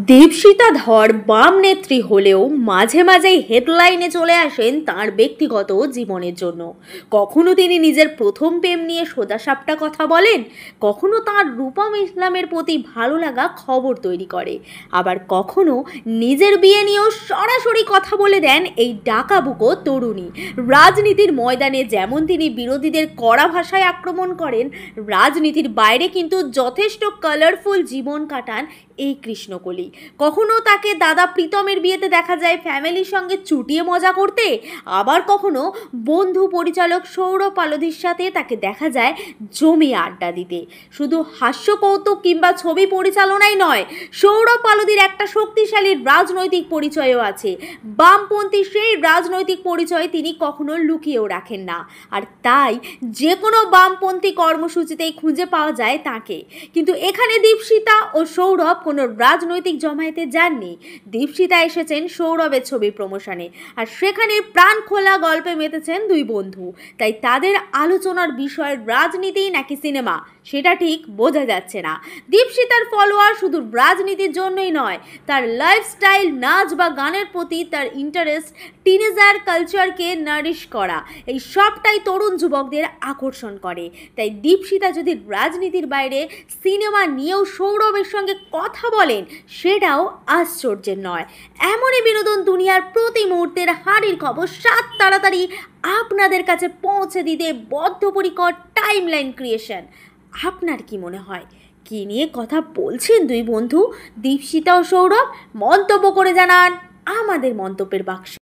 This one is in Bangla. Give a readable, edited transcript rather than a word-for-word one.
দীপশিতা ধর বাম নেত্রী হলেও মাঝে মাঝেই হেডলাইনে চলে আসেন তার ব্যক্তিগত জীবনের জন্য। কখনো তিনি নিজের প্রথম প্রেম নিয়ে সোজাসাপটা কথা বলেন, কখনো তার রূপম ইসলামের প্রতি ভালো লাগা খবর তৈরি করে, আবার কখনো নিজের বিয়ে নিয়েও সরাসরি কথা বলে দেন এই ডাকাবুকো তরুণী। রাজনীতির ময়দানে যেমন তিনি বিরোধীদের কড়া ভাষায় আক্রমণ করেন, রাজনীতির বাইরে কিন্তু যথেষ্ট কালারফুল জীবন কাটান এই কৃষ্ণকলি। কখনো তাকে দাদা প্রীতমের বিয়েতে দেখা যায় ফ্যামিলির সঙ্গে চুটিয়ে মজা করতে, আবার কখনো বন্ধু পরিচালক সৌরভ পালোধির সাথে তাকে দেখা যায় জমিয়ে আড্ডা দিতে। শুধু হাস্য কৌতুক কিংবা ছবি পরিচালনাই নয়, সৌরভ পালোধির একটা শক্তিশালী রাজনৈতিক পরিচয়ও আছে। বামপন্থী সেই রাজনৈতিক পরিচয় তিনি কখনো লুকিয়েও রাখেন না, আর তাই যে কোনো বামপন্থী কর্মসূচিতেই খুঁজে পাওয়া যায় তাকে। কিন্তু এখানে দীপশিতা ও সৌরভ কোনো রাজনৈতিক জমায়েতে যাননি। দীপশিতা এসেছেন সৌরভের ছবির প্রমোশনে, আর সেখানে প্রাণ খোলা গল্পে মেতেছেন দুই বন্ধু। তাই তাদের আলোচনার বিষয় রাজনীতি নাকি সিনেমা সেটা ঠিক বোঝা যাচ্ছে না। দীপশিতার ফলোয়ার শুধু রাজনীতির জন্যই নয়, তার লাইফস্টাইল, নাচ বা গানের প্রতি তার ইন্টারেস্ট, টিনেজার কালচারকে নারিশ করা, এই সবটাই তরুণ যুবকদের আকর্ষণ করে। তাই দীপশিতা যদি রাজনীতির বাইরে সিনেমা নিয়েও সৌরভের সঙ্গে কথা বলেন, সেটাও আশ্চর্যের নয়। এমনই বিনোদন দুনিয়ার প্রতি মুহূর্তের হাঁড়ির খবর সাত তাড়াতাড়ি আপনাদের কাছে পৌঁছে দিতে বদ্ধপরিকর টাইমলাইন ক্রিয়েশন। আপনার কি মনে হয়, কি নিয়ে কথা বলছেন দুই বন্ধু দীপশিতা ও সৌরভ? মন্তব্য করে জানান আমাদের মন্তব্যের বাক্সে।